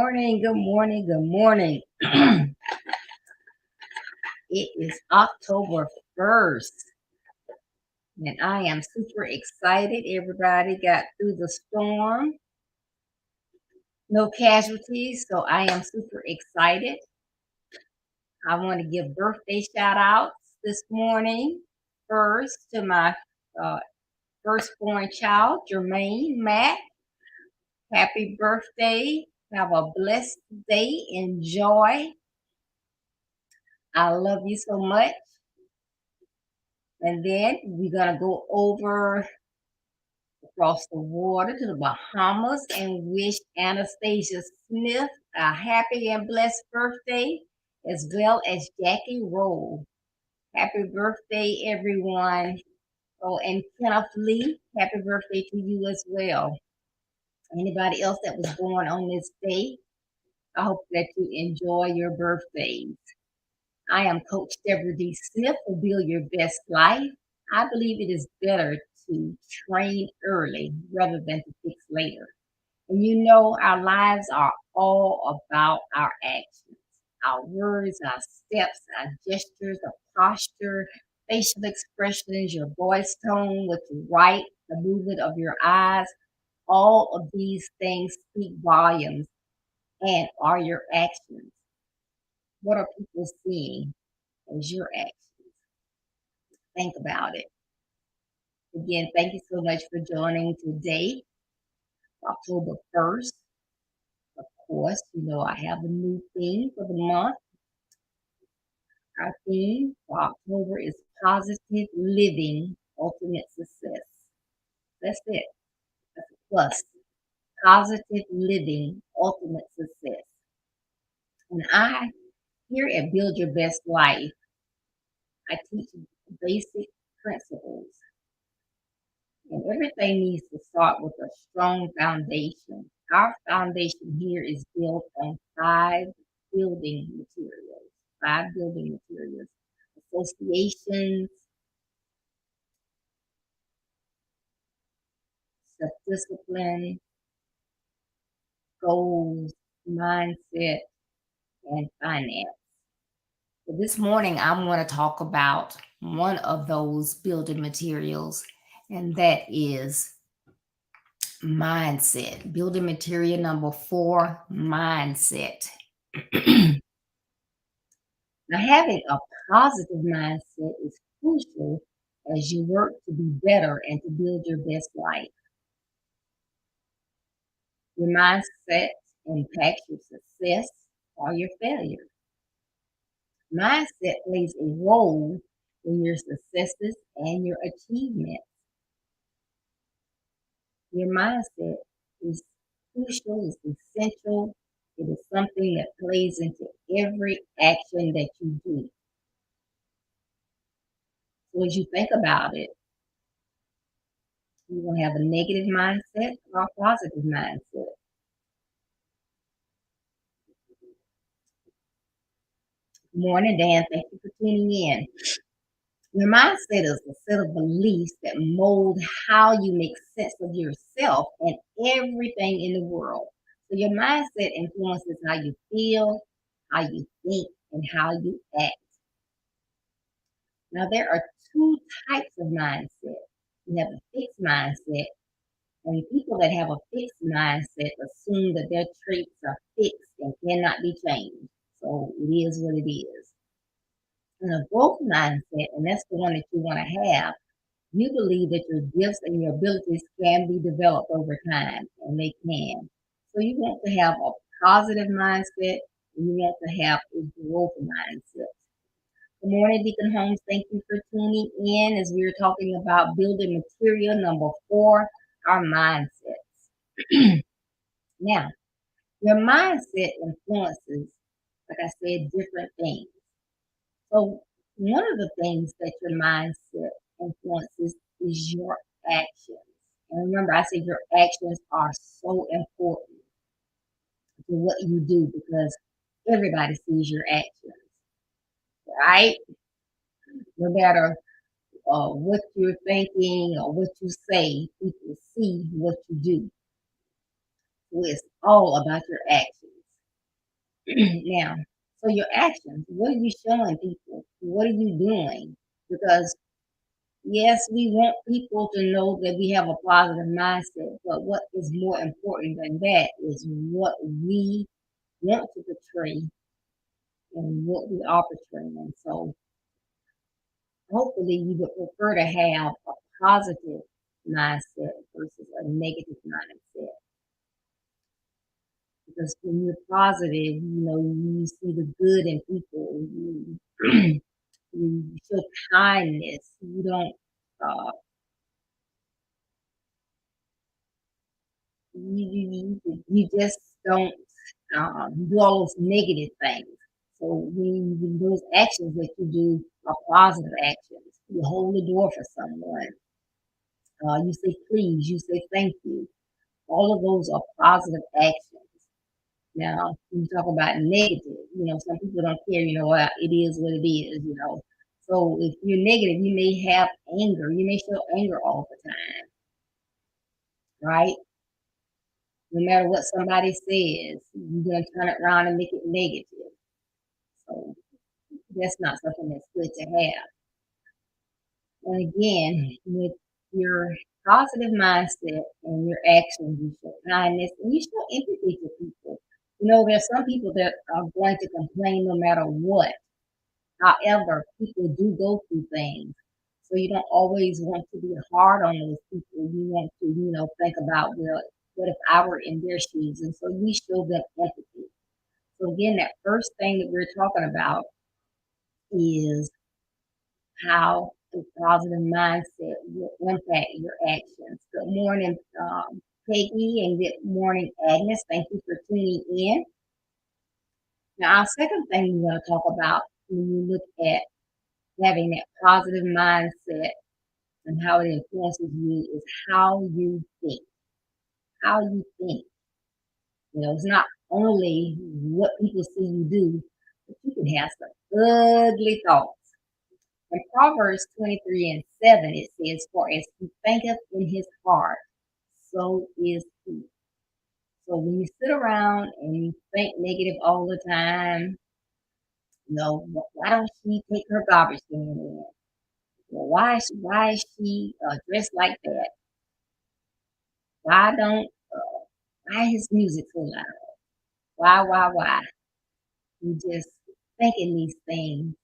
morning, good morning, good morning. It is October 1st, and I am super excited. Everybody got through the storm, no casualties, so I am super excited. I want to give birthday shout outs this morning. First to my uh, firstborn child, Jermaine Matt. Happy birthday. Have a blessed day. Enjoy. I love you so much. And then we're going to go over across the water to the Bahamas and wish Anastasia Smith a happy and blessed birthday, as well as Jackie Roll. Happy birthday, everyone. Oh, and Kenneth Lee, happy birthday to you as well. Anybody else that was born on this day, I hope that you enjoy your birthdays. I am Coach Deborah D. Smith for Build Your Best Life. I believe it is better to train early rather than to fix later. And you know, our lives are all about our actions, our words, our steps, our gestures, our posture, facial expressions, your voice tone, what you write, the movement of your eyes. All of these things speak volumes and are your actions. What are people seeing as your actions? Think about it. Again, thank you so much for joining today, October 1st. Of course, you know I have a new theme for the month. Our theme for October is positive living, ultimate success. That's it. That's a plus. Positive living, ultimate success. And I, here at Build Your Best Life, I teach basic principles. And everything needs to start with a strong foundation. Our foundation here is built on building materials, five building materials, associations, self-discipline, goals, mindset, and finance. So this morning, I'm going to talk about one of those building materials, and that is mindset. Building material number 4, mindset. Now, having a positive mindset is crucial as you work to be better and to build your best life. Your mindset impacts your success or your failure. Mindset plays a role in your successes and your achievements. Your mindset is crucial, is essential. It is something that plays into every action that you do. So as you think about it, you will have a negative mindset or a positive mindset. Good morning, Dan. Thank you for tuning in. Your mindset is a set of beliefs that mold how you make sense of yourself and everything in the world. So your mindset influences how you feel, how you think, and how you act. Now there are two types of mindset. You have a fixed mindset, and people that have a fixed mindset assume that their traits are fixed and cannot be changed. So it is what it is. And a growth mindset, and that's the one that you want to have, you believe that your gifts and your abilities can be developed over time, and they can. So you want to have a positive mindset, and you want to have a growth mindset. Good morning, Deacon Holmes. Thank you for tuning in as we're talking about building material number 4, our mindsets. Now, your mindset influences, like I said, different things. So one of the things that your mindset influences is your actions. And remember, I said your actions are so important to what you do because everybody sees your actions, right? No matter what you're thinking or what you say, people see what you do. So it's all about your actions. Now, so your actions, what are you showing people? What are you doing? Because yes, we want people to know that we have a positive mindset, but what is more important than that is what we want to portray and what we are portraying. So hopefully you would prefer to have a positive mindset versus a negative mindset. Because when you're positive, you see the good in people. You show kindness. You don't. Uh, you just don't do all those negative things. So when those actions that you do are positive actions. You hold the door for someone. You say please. You say thank you. All of those are positive actions. Now, when you talk about negative, some people don't care, well, it is what it is. So if you're negative, you may have anger. You may show anger all the time, right? No matter what somebody says, you're going to turn it around and make it negative. So that's not something that's good to have. And again, with your positive mindset and your actions, you show kindness and you show empathy to people. There's some people that are going to complain no matter what. However, people do go through things. So you don't always want to be hard on those people. You want to, think about, well, what if I were in their shoes? And so we show them empathy. So again, that first thing that we're talking about is how a positive mindset will impact your actions. Good morning, Peggy, and good morning, Agnes. Thank you for tuning in. Now, our second thing we're going to talk about when you look at having that positive mindset and how it influences you is how you think. How you think. It's not only what people see you do, but you can have some ugly thoughts. In Proverbs 23:7, it says, for as he thinketh in his heart, so is he. So when you sit around and you think negative all the time, why don't she take her garbage can in? Well, why is she dressed like that? Why don't why his music so loud? Why? You just thinking these things,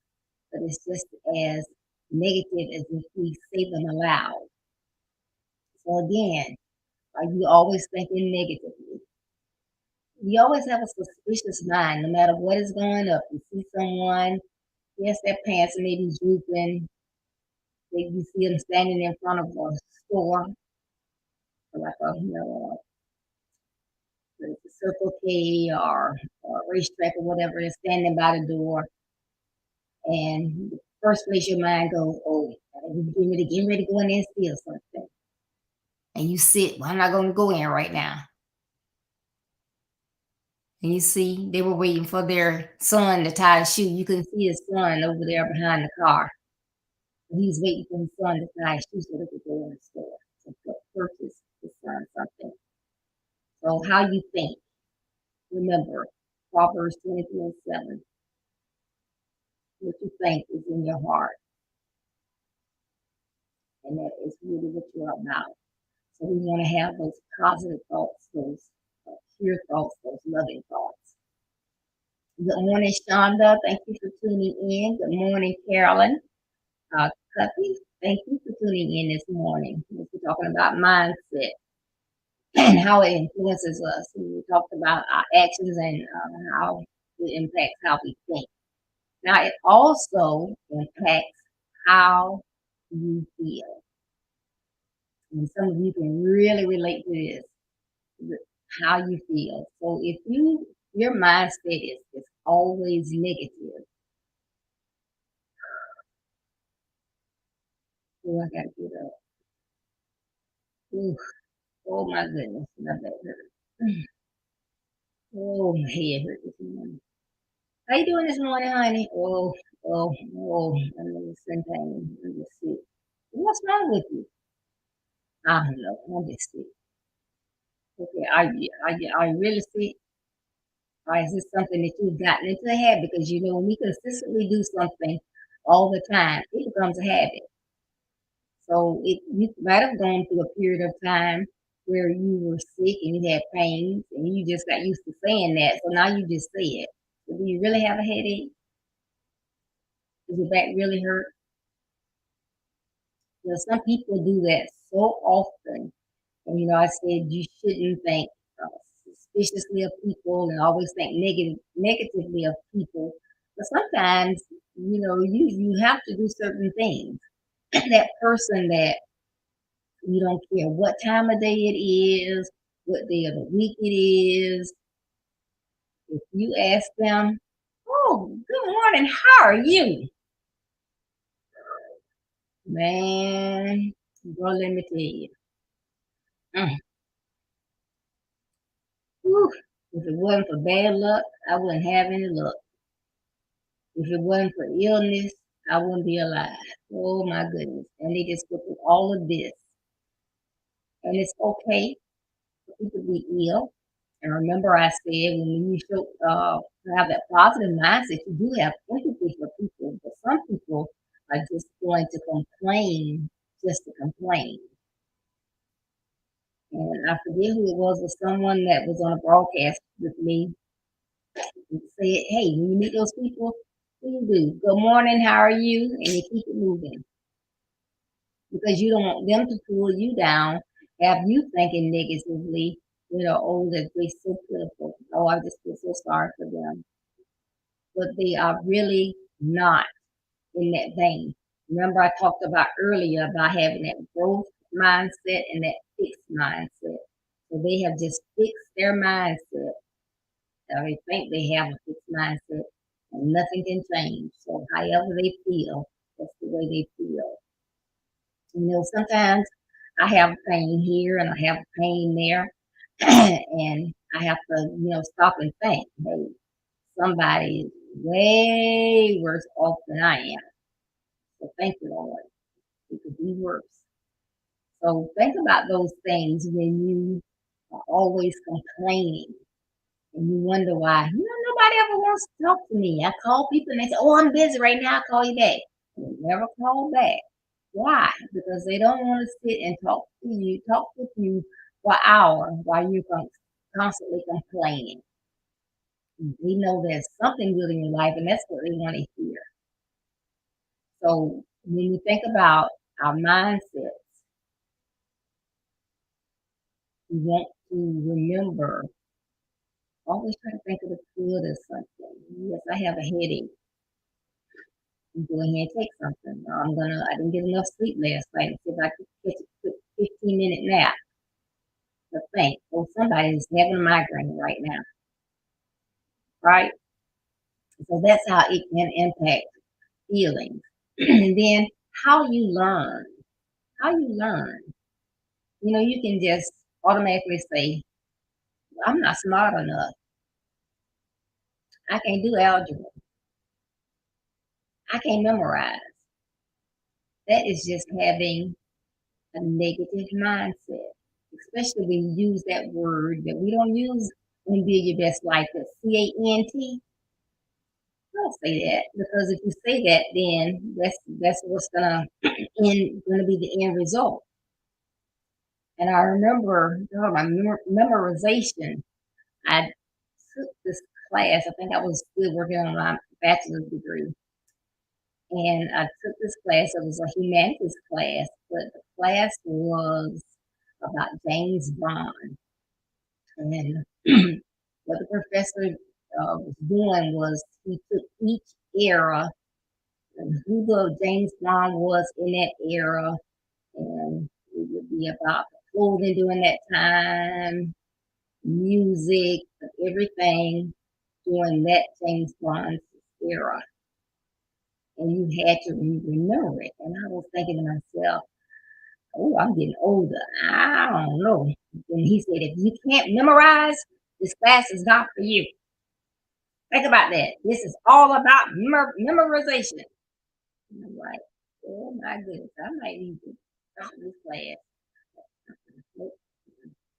but it's just as negative as if we say them aloud. So again, are you always thinking negatively? You always have a suspicious mind, no matter what is going up. You see someone, yes, their pants may be drooping. Maybe you see them standing in front of a store, like the Circle K or racetrack or whatever, is standing by the door, and the first place your mind goes, oh, get ready to go in there and steal something. And you sit, well, I'm not going to go in right now. And you see, they were waiting for their son to tie his shoe. You can see his son over there behind the car. And he's waiting for his son to tie his shoe so they could go in the store to purchase his son something. So how you think, remember, Proverbs 23:7, what you think is in your heart. And that is really what you're about. So we want to have those positive thoughts, those pure thoughts, those loving thoughts. Good morning, Shonda. Thank you for tuning in. Good morning, Carolyn. Cuppy, thank you for tuning in this morning. We're talking about mindset and how it influences us. We talked about our actions and how it impacts how we think. Now, it also impacts how you feel. And some of you can really relate to this, how you feel. So if your mindset is always negative, oh, I gotta get up. Ooh, oh my goodness, my back hurt. Oh, my head hurt this morning. How you doing this morning, honey? I'm in some pain. I'm just sick. What's wrong with you? I don't know. I'm just sick. Okay, are you really sick? or is this something that you've gotten into a habit? Because you know, when we consistently do something all the time, it becomes a habit. So you might have gone through a period of time where you were sick and you had pains and you just got used to saying that. So now you just say it. So do you really have a headache? Does your back really hurt? You know, some people do that so often. And you know, I said you shouldn't think suspiciously of people and always think negatively of people. But sometimes, you know, you have to do certain things. That person that you don't care what time of day it is, what day of the week it is. If you ask them, "Oh, good morning, how are you?" Man, bro, let me tell you. Mm, whew, if it wasn't for bad luck, I wouldn't have any luck. If it wasn't for illness, I wouldn't be alive. Oh my goodness. And they just go through all of this. And it's okay for people to be ill. And remember, I said when you have that positive mindset, you do have empathy for people. But some people are just going to complain just to complain. And I forget who it was someone that was on a broadcast with me and said, "Hey, when you meet those people, what do you do? Good morning, how are you?" And you keep it moving because you don't want them to pull you down, have you thinking negatively. You know, oh, that they're so pitiful. Oh, I just feel so sorry for them. But they are really not in that vein. Remember, I talked about earlier about having that growth mindset and that fixed mindset. So they have just fixed their mindset. Or they think they have a fixed mindset and nothing can change. So however they feel, that's the way they feel. You know, sometimes I have pain here and I have pain there, and I have to, you know, stop and think, hey, somebody is way worse off than I am. So thank you, Lord. It could be worse. So think about those things when you are always complaining and you wonder why. You know, nobody ever wants to talk to me. I call people and they say, "Oh, I'm busy right now. I'll call you back." And they never call back. Why? Because they don't want to sit and talk with you for hours while you're constantly complaining. We know there's something good in your life, and that's what they want to hear. So when you think about our mindsets, we want to remember, always try to think of the good of something. Yes, I have a headache. Go ahead and take something. I didn't get enough sleep last night. See if I could catch a quick 15-minute nap. But think, oh, somebody is having a migraine right now, right? So that's how it can impact feelings. And then how you learn. How you learn. You know, you can just automatically say, I'm not smart enough. I can't do algebra. I can't memorize. That is just having a negative mindset, especially when you use that word that we don't use when you your best life, the CANT. Don't say that because if you say that, then that's what's gonna be the end result. And I remember my memorization. I took this class. I think I was still working on my bachelor's degree, and I took this class. It was a humanities class, but the class was about James Bond. And what the professor was doing was he took each era and who the James Bond was in that era, and it would be about clothing during that time, music, everything during that James Bond era. And you had to remember it. And I was thinking to myself, oh, I'm getting older. I don't know. And he said, if you can't memorize, this class is not for you. Think about that. This is all about memorization. And I'm like, oh my goodness, I might need to stop this class. Nope.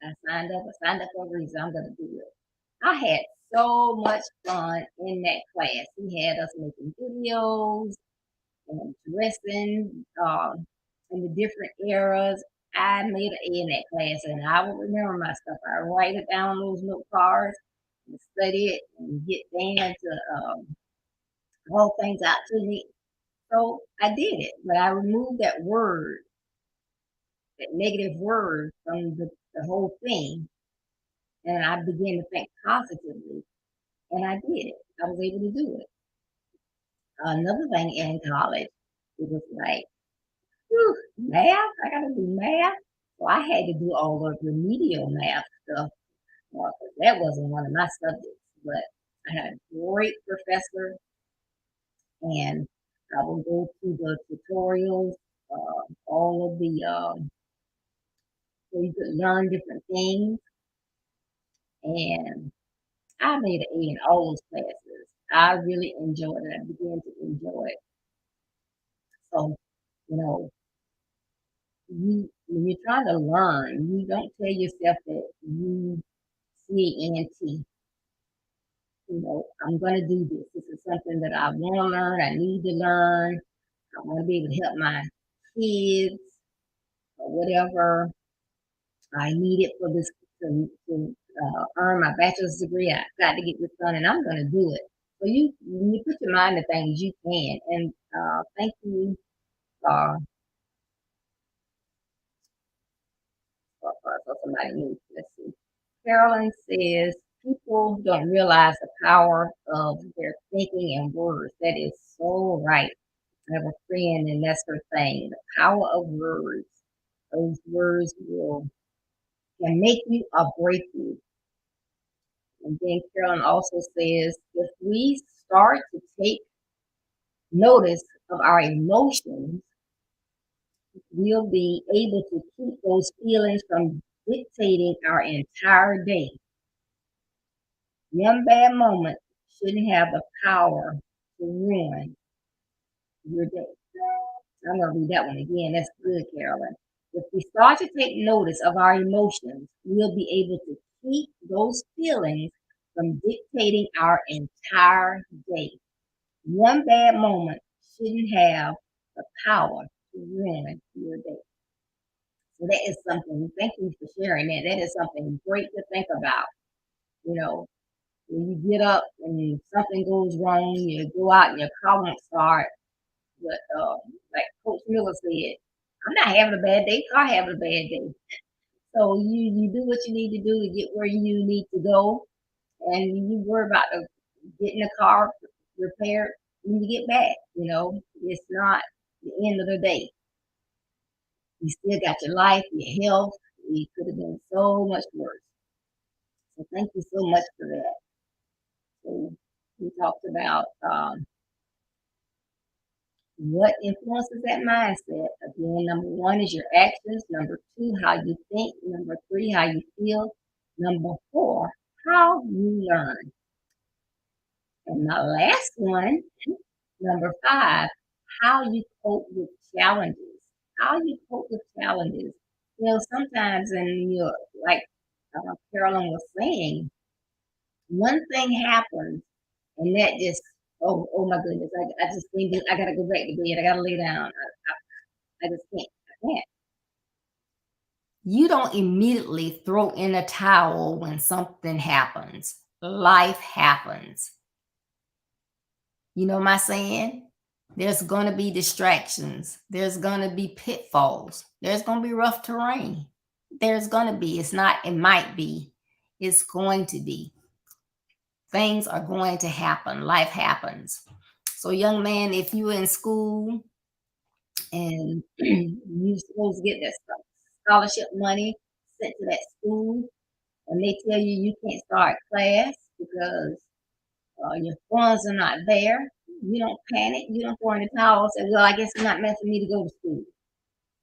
I signed up for a reason. I'm going to do it. I had so much fun in that class. He had us making videos and dressing in the different eras. I made an A in that class, and I will remember my stuff. I write it down on those note cards and study it and get Dan to roll things out to me. So I did it, but I removed that word, that negative word from the whole thing, and I began to think positively, and I did it. I was able to do it. Another thing in college, it was like, whew, math, I gotta do math. So I had to do all the remedial math stuff. Well, that wasn't one of my subjects, but I had a great professor, and I would go to the tutorials, all of the, so you could learn different things. And I made an A in all those classes. I really enjoyed it. I began to enjoy it. So, you know, when you're trying to learn, you don't tell yourself that you CANT, I'm gonna do this. This is something that I wanna learn, I need to learn, I wanna be able to help my kids or whatever I need it for this to earn my bachelor's degree. I got to get this done and I'm gonna do it. So when you put your mind to things, you can. And thank you uh, for somebody new. Let's see. Carolyn says people don't realize the power of their thinking and words. That is so right. I have a friend, and that's her thing. The power of words. Those words will can make you or break you. And then Carolyn also says if we start to take notice of our emotions, we'll be able to keep those feelings from dictating our entire day. One bad moment shouldn't have the power to ruin your day. I'm going to read that one again. That's good, Carolyn. If we start to take notice of our emotions, we'll be able to keep those feelings from dictating our entire day. One bad moment shouldn't have the power to ruin your day. So that is something, thank you for sharing that. That is something great to think about. You know, when you get up and something goes wrong, you go out and your car won't start. But like Coach Miller said, I'm not having a bad day, car having a bad day. So you do what you need to do to get where you need to go, and you worry about getting the car repaired when you get back. It's not the end of the day. You still got your life, your health. It could have been so much worse. So thank you so much for that. So we talked about what influences that mindset. Again, number one is your actions. Number two, how you think. Number three, how you feel. Number four, how you learn. And my last one, number five, how you cope with challenges. How you cope with challenges. Sometimes, and like Carolyn was saying, one thing happens, and that just, oh my goodness, I just think I gotta go back to bed. I gotta lay down. I just can't. I can't. You don't immediately throw in a towel when something happens. Life happens. You know my saying? There's going to be distractions. There's going to be pitfalls. There's going to be rough terrain. There's going to be. It's not, it might be. It's going to be. Things are going to happen. Life happens. So, young man, if you're in school and you're supposed to get that scholarship money sent to that school, and they tell you can't start class because your funds are not there, you don't panic. You don't throw in the towel and say, well, I guess it's not meant for me to go to school.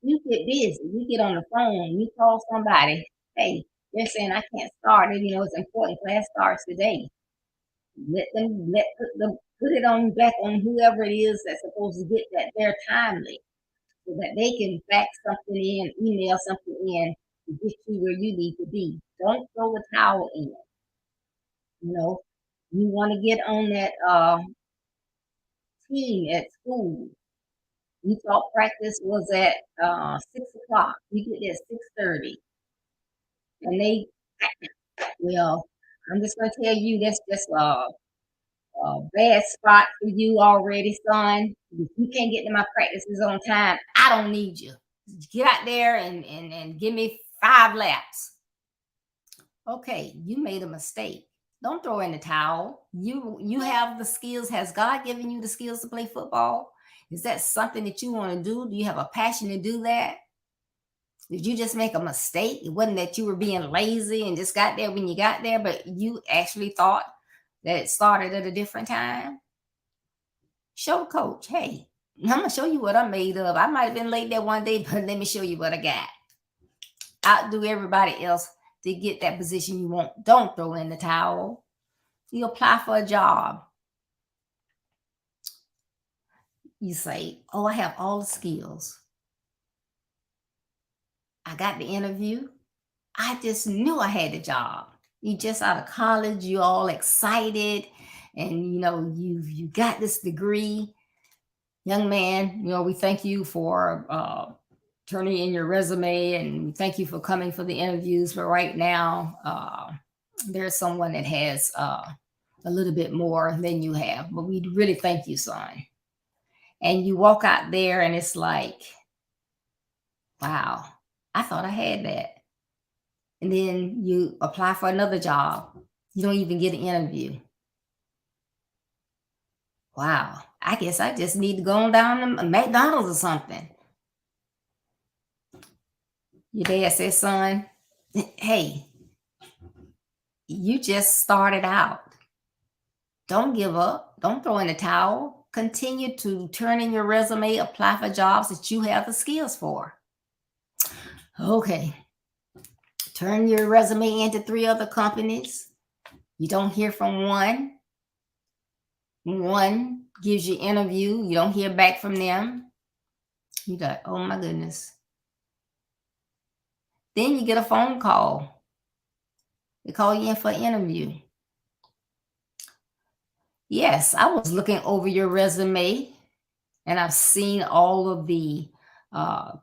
You get busy. You get on the phone. You call somebody. Hey, they're saying I can't start it. It's important. Class starts today. Put it on back on whoever it is that's supposed to get that there timely, so that they can fax something in, email something in to get you where you need to be. Don't throw the towel in. You want to get on that team at school. You thought practice was at 6 o'clock. You get there at 6:30, and they well. I'm just gonna tell you that's just a bad spot for you already, son. If you can't get to my practices on time, I don't need you. Get out there and give me 5 laps. Okay, you made a mistake. Don't throw in the towel. You have the skills. Has God given you the skills to play football? Is that something that you want to do? Do you have a passion to do that? Did you just make a mistake? It wasn't that you were being lazy and just got there when you got there, but you actually thought that it started at a different time? Show coach, hey, I'm gonna show you what I'm made of. I might have been late that one day, but let me show you what I got. Outdo everybody else to get that position you want. Don't throw in the towel. You apply for a job. You say, oh, I have all the skills. I got the interview. I just knew I had the job. You just out of college, you all excited, and you got this degree. Young man, we thank you for turning in your resume, and we thank you for coming for the interviews. But right now, there's someone that has a little bit more than you have. But we really thank you, son. And you walk out there, and it's like, wow, I thought I had that. And then you apply for another job. You don't even get an interview. Wow, I guess I just need to go on down to McDonald's or something. Your dad says, son, hey, you just started out. Don't give up. Don't throw in the towel. Continue to turn in your resume, apply for jobs that you have the skills for. Okay. Turn your resume into 3 other companies. You don't hear from one. One gives you interview. You don't hear back from them. You got, oh my goodness. Then you get a phone call. They call you in for an interview. Yes, I was looking over your resume, and I've seen all of the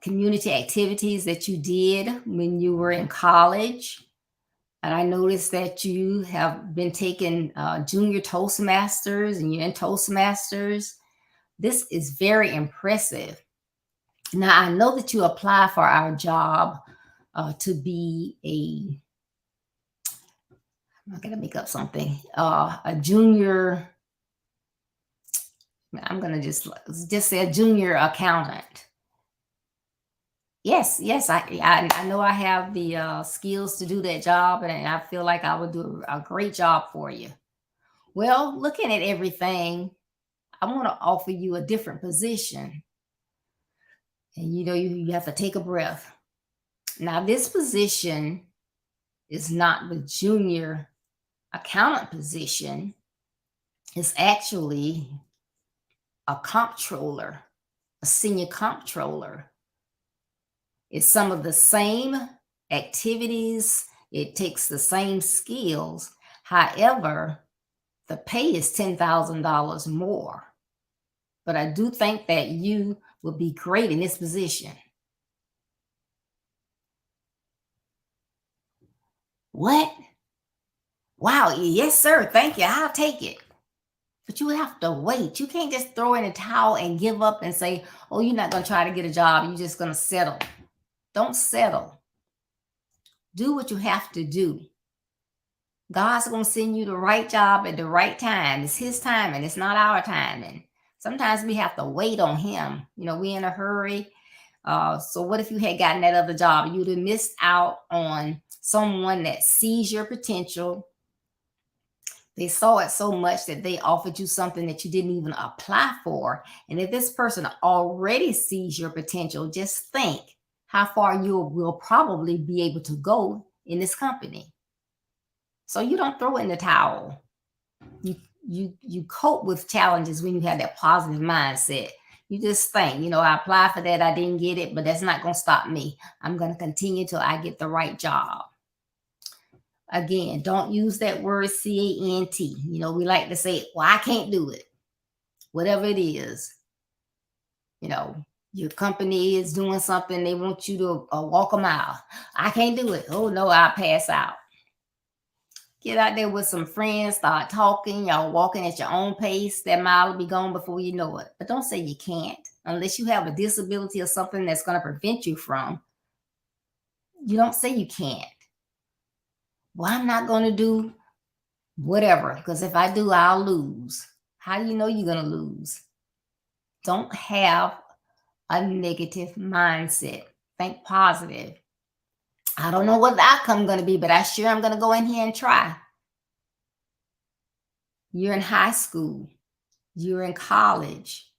community activities that you did when you were in college. And I noticed that you have been taking junior Toastmasters and you're in Toastmasters. This is very impressive. Now, I know that you apply for our job to be I'm going to make up something, a junior, I'm going to just say a junior accountant. Yes, I know I have the skills to do that job, and I feel like I would do a great job for you. Well, looking at everything, I want to offer you a different position. And you have to take a breath. Now, this position is not the junior accountant position. It's actually a comptroller, a senior comptroller. It's some of the same activities. It takes the same skills. However, the pay is $10,000 more. But I do think that you will be great in this position. What? Wow. Yes, sir. Thank you. I'll take it. But you have to wait. You can't just throw in a towel and give up and say, oh, you're not going to try to get a job. You're just going to settle. Don't settle. Do what you have to do. God's going to send you the right job at the right time. It's his timing. It's not our timing. Sometimes we have to wait on him. We in a hurry. So what if you had gotten that other job? You'd have missed out on someone that sees your potential. They saw it so much that they offered you something that you didn't even apply for. And if this person already sees your potential, just think how far you will probably be able to go in this company. So you don't throw in the towel. You cope with challenges when you have that positive mindset. You just think, I applied for that, I didn't get it, but that's not going to stop me. I'm going to continue till I get the right job. Again, don't use that word C-A-N-T. We like to say, well, I can't do it. Whatever it is, you know, your company is doing something, they want you to walk a mile. I can't do it. Oh, no, I'll pass out. Get out there with some friends, start talking. Y'all walking at your own pace. That mile will be gone before you know it. But don't say you can't unless you have a disability or something that's going to prevent you from. You don't say you can't. Well, I'm not going to do whatever, because if I do, I'll lose. How do you know you're going to lose? Don't have a negative mindset. Think positive. I don't know what the outcome is going to be, but I sure am going to go in here and try. You're in high school. You're in college.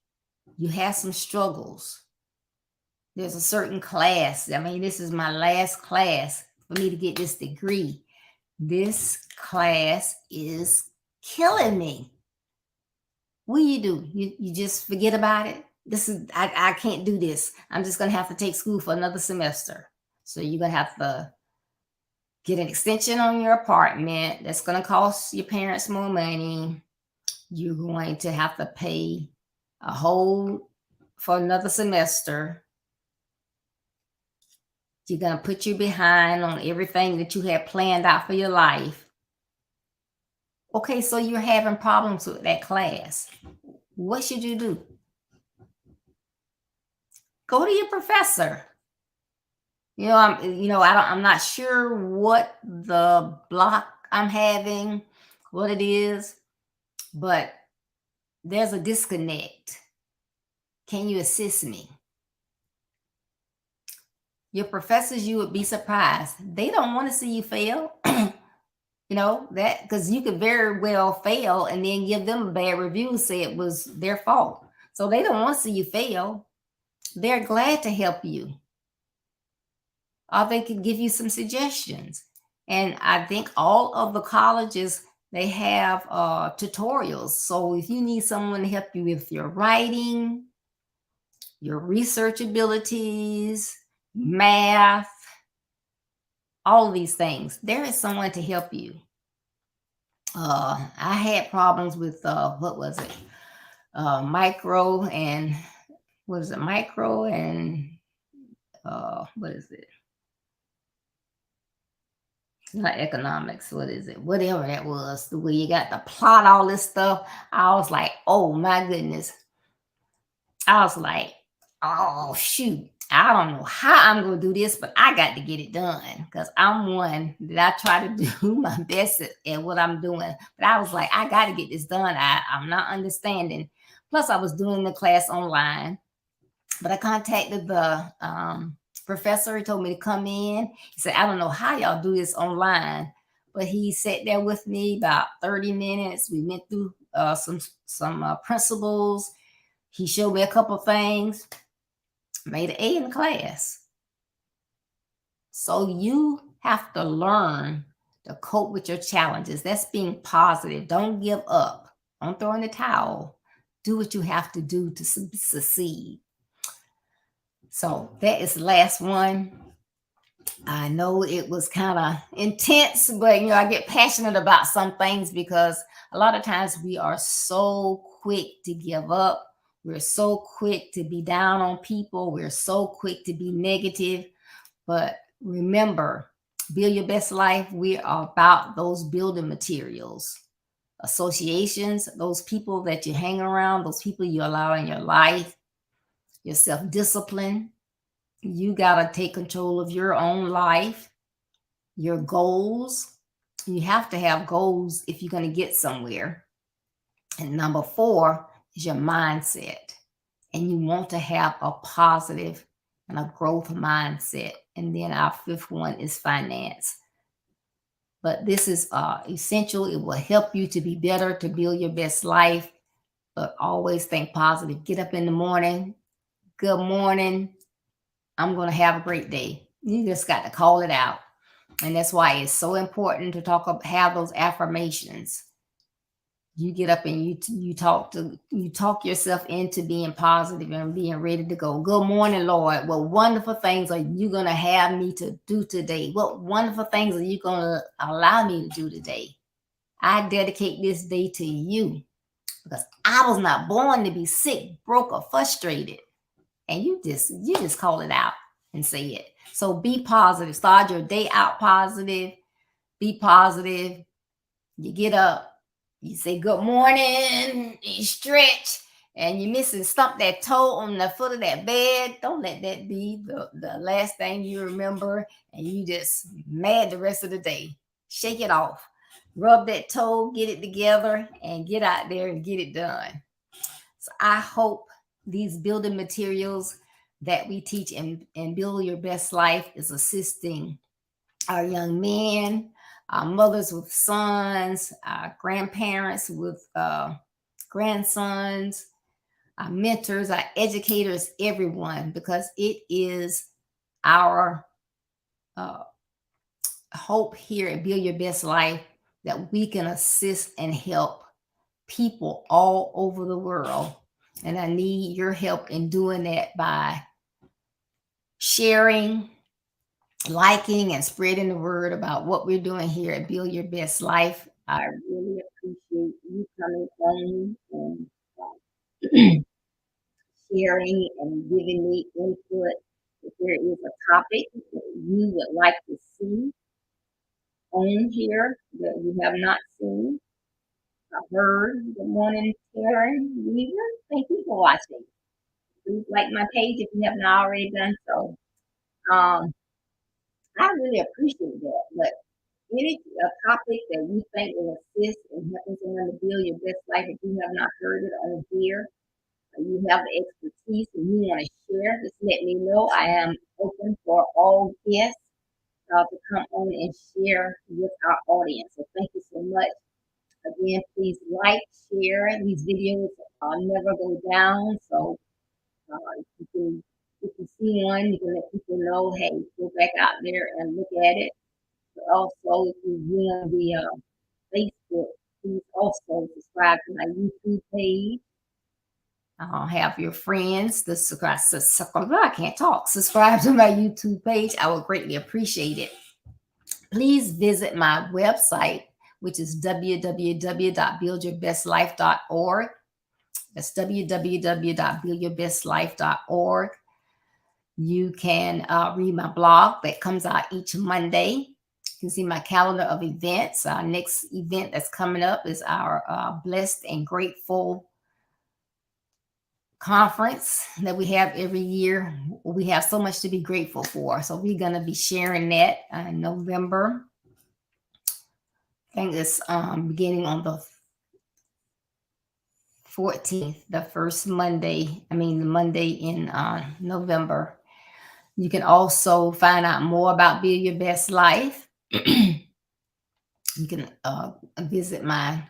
You have some struggles. There's a certain class. I mean, this is my last class for me to get this degree. This class is killing me. What do? You just forget about it? I can't do this. I'm just going to have to take school for another semester. So you're going to have to get an extension on your apartment. That's going to cost your parents more money. You're going to have to pay a whole for another semester. You're going to put you behind on everything that you had planned out for your life. Okay, so you're having problems with that class. What should you do? Go to your professor. I'm not sure what the block I'm having, what it is, but there's a disconnect. Can you assist me? Your professors, you would be surprised. They don't want to see you fail. That because you could very well fail and then give them a bad review, say it was their fault. So they don't want to see you fail. They're glad to help you. Or they could give you some suggestions. And I think all of the colleges, they have tutorials. So if you need someone to help you with your writing, your research abilities, math, all of these things, there is someone to help you. I had problems with what was it? Micro and what is it? Micro and what is it? Not economics. What is it? Whatever that was. The way you got to plot all this stuff. I was like, oh my goodness. I was like, oh shoot. I don't know how I'm going to do this, but I got to get it done because I'm one that I try to do my best at what I'm doing. But I was like, I got to get this done. I'm not understanding. Plus, I was doing the class online, but I contacted the professor. He told me to come in. He said, I don't know how y'all do this online, but he sat there with me about 30 minutes. We went through some principles. He showed me a couple things. Made an A in the class. So you have to learn to cope with your challenges. That's being positive. Don't give up. Don't throw in the towel. Do what you have to do to succeed. So that is the last one. I know it was kind of intense, but I get passionate about some things because a lot of times we are so quick to give up. We're so quick to be down on people. We're so quick to be negative. But remember, build your best life. We are about those building materials, associations, those people that you hang around, those people you allow in your life, your self-discipline. You got to take control of your own life, your goals. You have to have goals if you're going to get somewhere. And number 4 is your mindset. And you want to have a positive and a growth mindset. And then our 5th one is finance. But this is essential. It will help you to be better, to build your best life. But always think positive. Get up in the morning. Good morning. I'm going to have a great day. You just got to call it out. And that's why it's so important to have those affirmations. you get up and you talk yourself into being positive and being ready to go. Good morning, Lord. What wonderful things are you going to have me to do today? What wonderful things are you going to allow me to do today? I dedicate this day to you because I was not born to be sick, broke, or frustrated. And you just call it out and say it. So be positive. Start your day out positive. Be positive. You get up, you say good morning, you stretch, and you miss and stump that toe on the foot of that bed. Don't let that be the last thing you remember, and you just mad the rest of the day. Shake it off. Rub that toe, get it together, and get out there and get it done. So I hope these building materials that we teach and Build Your Best Life is assisting our young men, our mothers with sons, our grandparents with grandsons, our mentors, our educators, everyone, because it is our uh, hope here at Build Your Best Life that we can assist and help people all over the world. And I need your help in doing that by sharing, liking, and spreading the word about what we're doing here at Build Your Best Life. I really appreciate you coming on and sharing and giving me input. If there is a topic that you would like to see on here that you have not seen, heard. Good morning, Karen Weaver. Thank you for watching. Please like my page if you have not already done so. I really appreciate that. But any topic that you think will assist in helping someone to build your best life, if you have not heard it on here, you have the expertise and you want to share, just let me know. I am open for all guests to come on and share with our audience. So thank you so much. Again, please like, share. These videos never go down. So if you see one, you can let people know, hey, go back out there and look at it. But also, if you're on the Facebook, please also subscribe to my YouTube page. Have your friends to subscribe. I can't talk. Subscribe to my YouTube page. I would greatly appreciate it. Please visit my website, which is www.buildyourbestlife.org. That's www.buildyourbestlife.org. You can read my blog that comes out each Monday. You can see my calendar of events. Our next event that's coming up is our Blessed and Grateful conference that we have every year. We have so much to be grateful for. So we're going to be sharing that in November. I think it's beginning on the 14th, the first Monday. The Monday in November. You can also find out more about Build Your Best Life. You can visit my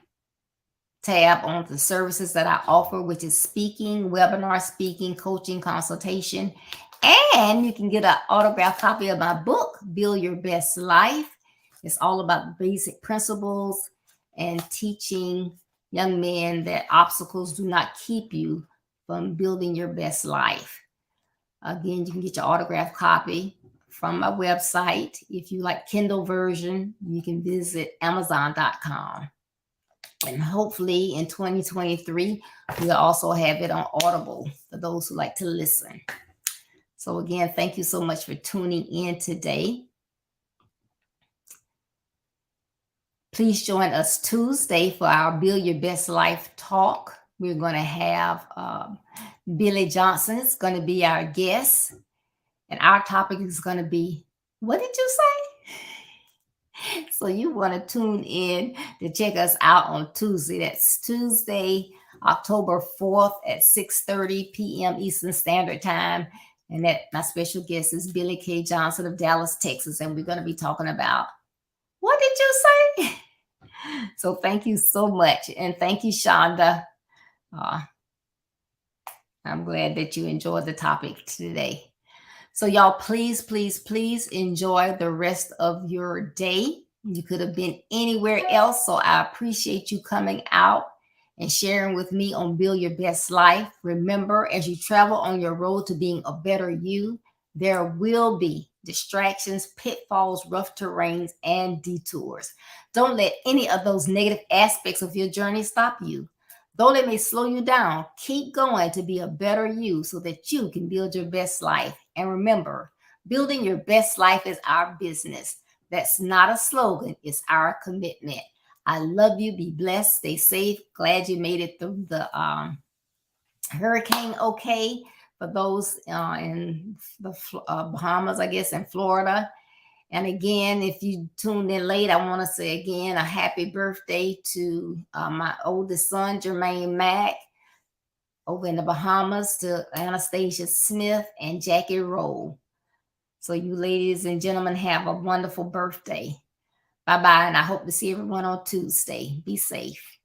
tab on the services that I offer, which is speaking, webinar speaking, coaching, consultation. And you can get an autographed copy of my book, Build Your Best Life. It's all about basic principles and teaching young men that obstacles do not keep you from building your best life. Again, you can get your autographed copy from my website. If you like Kindle version, you can visit Amazon.com. And hopefully in 2023, we'll also have it on Audible for those who like to listen. So again, thank you so much for tuning in today. Please join us Tuesday for our Build Your Best Life talk. We're going to have Billy Johnson is going to be our guest. And our topic is going to be, what did you say? So you want to tune in to check us out on Tuesday. That's Tuesday, October 4th at 6:30 p.m. Eastern Standard Time. And that my special guest is Billy K. Johnson of Dallas, Texas. And we're going to be talking about, what did you say? So thank you so much. And thank you, Shonda. I'm glad that you enjoyed the topic today. So y'all, please, please, please enjoy the rest of your day. You could have been anywhere else. So I appreciate you coming out and sharing with me on Build Your Best Life. Remember, as you travel on your road to being a better you, there will be distractions, pitfalls, rough terrains, and detours. Don't let any of those negative aspects of your journey stop you. Though they may slow you down, keep going to be a better you so that you can build your best life. And remember, building your best life is our business. That's not a slogan, it's our commitment. I love you. Be blessed. Stay safe. Glad you made it through the hurricane okay. For those in the Bahamas, I guess, in Florida. And again, if you tuned in late, I want to say again a happy birthday to my oldest son, Jermaine Mack, over in the Bahamas, to Anastasia Smith and Jackie Rowe. So you ladies and gentlemen have a wonderful birthday. Bye-bye, and I hope to see everyone on Tuesday. Be safe.